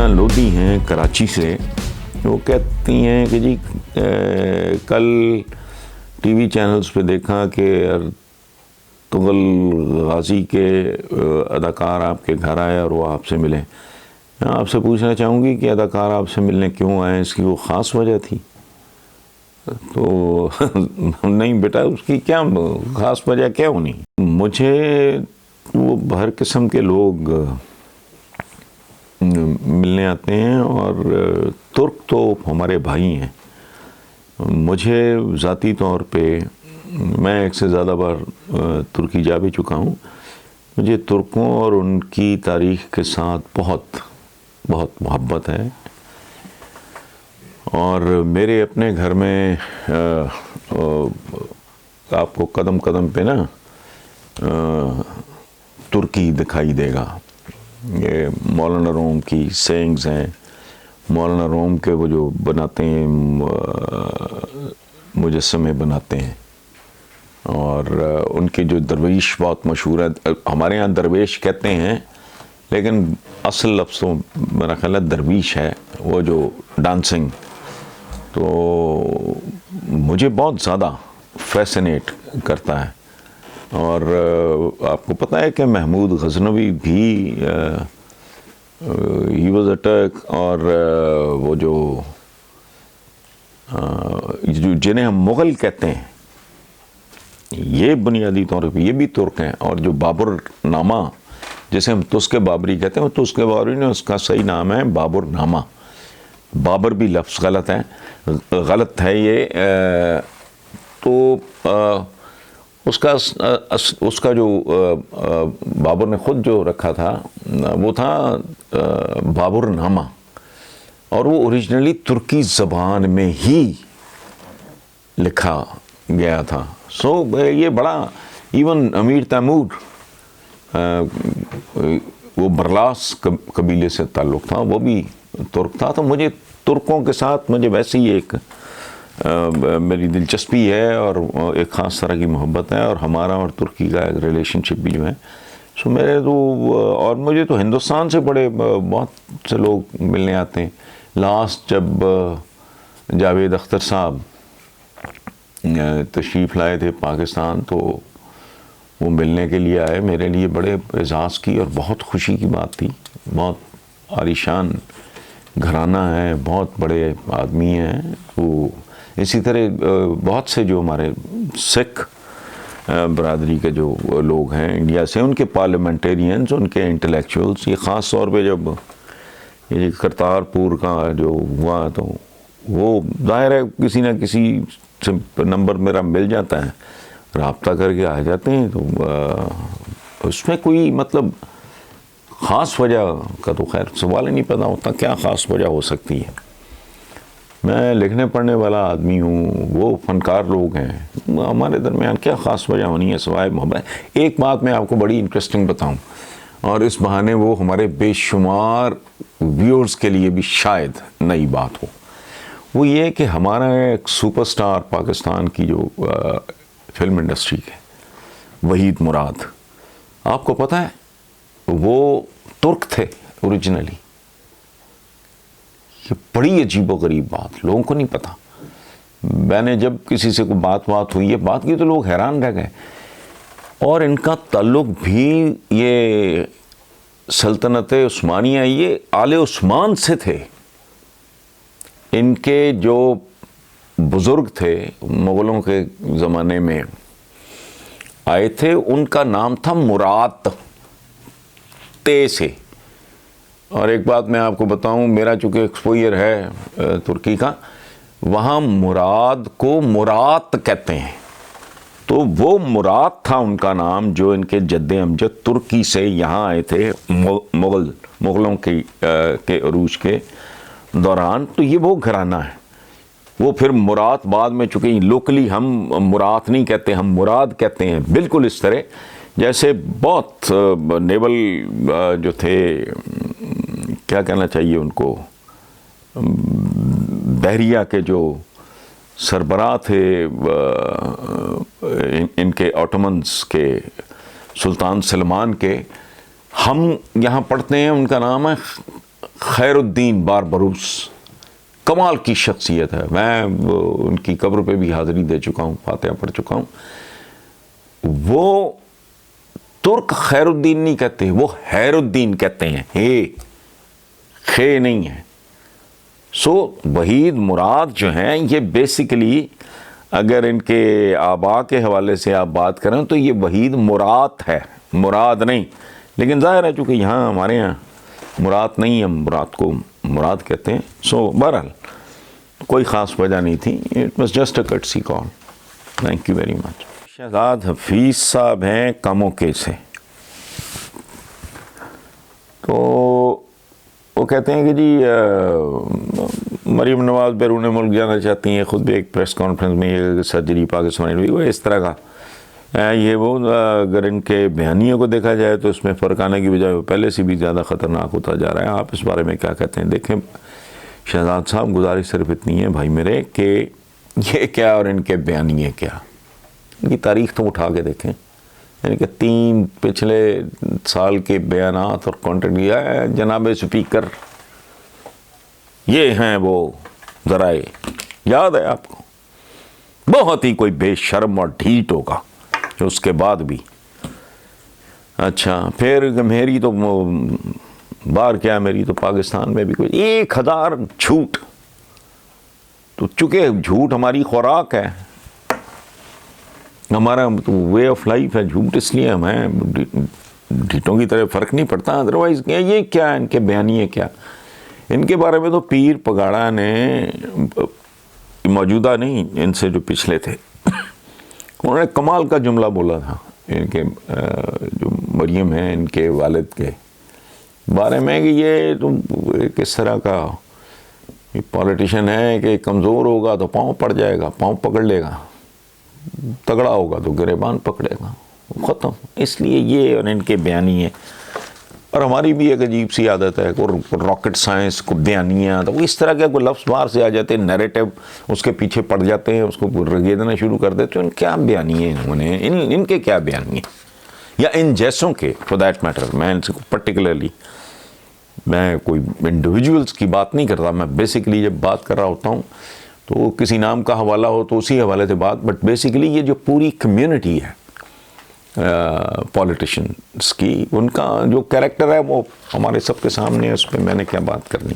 سائمہ لودھی ہیں کراچی سے، وہ کہتی ہیں کہ جی کل ٹی وی چینلز پہ دیکھا کہ ارطغرل غازی کے اداکار آپ کے گھر آئے اور وہ آپ سے ملے۔ میں آپ سے پوچھنا چاہوں گی کہ اداکار آپ سے ملنے کیوں آئے، اس کی وہ خاص وجہ تھی؟ تو نہیں بیٹا، اس کی کیا خاص وجہ کیا ہونی؟ مجھے وہ ہر قسم کے لوگ ملنے آتے ہیں، اور ترک تو ہمارے بھائی ہیں۔ مجھے ذاتی طور پہ، میں ایک سے زیادہ بار ترکی جا بھی چکا ہوں، مجھے ترکوں اور ان کی تاریخ کے ساتھ بہت بہت محبت ہے۔ اور میرے اپنے گھر میں آپ کو قدم قدم پہ نا ترکی دکھائی دے گا۔ یہ مولانا روم کی سینگز ہیں، مولانا روم کے وہ جو بناتے ہیں، مجسمے بناتے ہیں، اور ان کے جو درویش بہت مشہور ہے۔ ہمارے ہاں درویش کہتے ہیں، لیکن اصل لفظ تو میرا خیال ہے درویش ہے، وہ جو ڈانسنگ۔ تو مجھے بہت زیادہ فیسنیٹ کرتا ہے۔ اور آپ کو پتہ ہے کہ محمود غزنوی بھی ہی واز اے ٹرک، اور وہ جو جنہیں ہم مغل کہتے ہیں، یہ بنیادی طور پہ یہ بھی ترک ہیں۔ اور جو بابر نامہ جسے ہم تسک بابری کہتے ہیں، وہ تسک بابری نے، اس کا صحیح نام ہے بابر نامہ۔ بابر بھی لفظ غلط ہے یہ۔ تو اس کا جو بابر نے خود جو رکھا تھا وہ تھا بابر نامہ، اور وہ اوریجنلی ترکی زبان میں ہی لکھا گیا تھا۔ یہ بڑا، ایون امیر تیمور، وہ برلاس قبیلے سے تعلق تھا، وہ بھی ترک تھا۔ تو مجھے ترکوں کے ساتھ مجھے ویسے ہی ایک میری دلچسپی ہے، اور ایک خاص طرح کی محبت ہے، اور ہمارا اور ترکی کا ایک ریلیشن شپ بھی جو ہے میرے تو، اور مجھے تو ہندوستان سے بہت سے لوگ ملنے آتے ہیں۔ لاسٹ جب جاوید اختر صاحب تشریف لائے تھے پاکستان، تو وہ ملنے کے لیے آئے، میرے لیے بڑے اعزاز کی اور بہت خوشی کی بات تھی۔ بہت عالیشان گھرانہ ہے، بہت بڑے آدمی ہیں وہ۔ اسی طرح بہت سے جو ہمارے سکھ برادری کے جو لوگ ہیں انڈیا سے، ان کے پارلیمنٹیرینز، ان کے انٹلیکچوئلز، یہ خاص طور پہ جب یہ کرتارپور کا جو ہوا، تو وہ ظاہر ہے کسی نہ کسی سے نمبر میرا مل جاتا ہے، رابطہ کر کے آ جاتے ہیں۔ تو اس میں کوئی مطلب خاص وجہ کا تو خیر سوال ہی نہیں پیدا ہوتا، کیا خاص وجہ ہو سکتی ہے؟ میں لکھنے پڑھنے والا آدمی ہوں، وہ فنکار لوگ ہیں، ہمارے درمیان کیا خاص وجہ ہونی ہے سوائے محبت۔ ایک بات میں آپ کو بڑی انٹرسٹنگ بتاؤں، اور اس بہانے وہ ہمارے بے شمار ویورز کے لیے بھی شاید نئی بات ہو، وہ یہ کہ ہمارا ایک سپر سٹار پاکستان کی جو فلم انڈسٹری کے وحید مراد، آپ کو پتہ ہے وہ ترک تھے اوریجنلی۔ یہ بڑی عجیب و غریب بات، لوگوں کو نہیں پتا۔ میں نے جب کسی سے کوئی بات ہوئی ہے بات کی، تو لوگ حیران رہ گئے۔ اور ان کا تعلق بھی یہ سلطنت عثمانیہ، یہ آل عثمان سے تھے۔ ان کے جو بزرگ تھے مغلوں کے زمانے میں آئے تھے، ان کا نام تھا مراد، تے سے۔ اور ایک بات میں آپ کو بتاؤں، میرا چونکہ ایکسپوئر ہے ترکی کا، وہاں مراد کو مرات کہتے ہیں۔ تو وہ مراد تھا ان کا نام، جو ان کے جد امجد ترکی سے یہاں آئے تھے مغلوں کے عروج کے دوران۔ تو یہ وہ گھرانہ ہے۔ وہ پھر مراد بعد میں، چونکہ لوکلی ہم مراد نہیں کہتے، ہم مراد کہتے ہیں، بالکل اس طرح جیسے بہت نیول جو تھے، کیا کہنا چاہیے ان کو، بحریہ کے جو سربراہ تھے ان کے آٹومنز کے، سلطان سلمان کے، ہم یہاں پڑھتے ہیں ان کا نام ہے خیر الدین باربروس کمال کی شخصیت ہے. میں ان کی قبر پہ بھی حاضری دے چکا ہوں, فاتحہ پڑھ چکا ہوں. وہ ترک خیر الدین نہیں کہتے, وہ حیر الدین کہتے ہیں, خے نہیں ہے. سو وحید مراد جو ہیں یہ بیسیکلی اگر ان کے آبا کے حوالے سے آپ بات کریں تو یہ وحید مراد ہے, مراد نہیں. لیکن ظاہر ہے چونکہ یہاں ہمارے یہاں مراد نہیں, ہم مراد کو مراد کہتے ہیں. سو بہرحال کوئی خاص وجہ نہیں تھی, it was just a courtesy call. Thank you very much. Shahzad Hafeez صاحب ہیں کموکے سے, تو وہ کہتے ہیں کہ جی مریم نواز بیرون ملک جانا چاہتی ہیں, خود بھی ایک پریس کانفرنس میں یہ سرجری پاکستان ہوئی, وہ اس طرح کا یہ وہ. اگر ان کے بیانیوں کو دیکھا جائے تو اس میں فرق آنے کی بجائے وہ پہلے سے بھی زیادہ خطرناک ہوتا جا رہا ہے. آپ اس بارے میں کیا کہتے ہیں؟ دیکھیں شہزاد صاحب, گزارش صرف اتنی ہے بھائی میرے کہ یہ کیا اور ان کے بیانیے کیا, ان کی تاریخ تو اٹھا کے دیکھیں. یعنی کہ 3 پچھلے سال کے بیانات اور کانٹینٹ یہ ہے, جناب اسپیکر یہ ہیں وہ ذرائع, یاد ہے آپ کو؟ بہت ہی کوئی بے شرم اور ڈھیٹ ہوگا جو اس کے بعد بھی. اچھا پھر میری تو بار کیا, میری تو پاکستان میں بھی کوئی 1000 جھوٹ, تو چونکہ جھوٹ ہماری خوراک ہے, ہمارا وے آف لائف ہے جھوٹ, اس لیے ہمیں ڈھیٹوں کی طرح فرق نہیں پڑتا. ادروائز یہ کیا ان کے بیانیے کیا؟ ان کے بارے میں تو پیر پگاڑا نے, موجودہ نہیں ان سے جو پچھلے تھے, انہوں نے کمال کا جملہ بولا تھا ان کے جو مریم ہیں ان کے والد کے بارے میں کہ یہ تم کس طرح کا پولیٹیشین ہے کہ کمزور ہوگا تو پاؤں پڑ جائے گا, پاؤں پکڑ لے گا, تگڑا ہوگا تو گریبان پکڑے گا, ختم. اس لیے یہ اور ان کے بیانیے, اور ہماری بھی ایک عجیب سی عادت ہے, کوئی راکٹ سائنس کو بیانیاں, تو اس طرح کے کوئی لفظ باہر سے آ جاتے ہیں, نیریٹو اس کے پیچھے پڑ جاتے ہیں, اس کو رگیدنا شروع کر دیتے ہیں. ان کیا بیانیے انہیں, ان کے کیا بیانیے, یا ان جیسوں کے فور دیٹ میٹر. میں ان سے پرٹیکولرلی میں کوئی انڈیویجولس کی بات نہیں کرتا, میں بیسیکلی جب بات کر رہا ہوتا ہوں تو کسی نام کا حوالہ ہو تو اسی حوالے سے بات, بٹ بیسیکلی یہ جو پوری کمیونٹی ہے پولیٹیشنس کی, ان کا جو کیریکٹر ہے وہ ہمارے سب کے سامنے ہے, اس پہ میں نے کیا بات کرنی.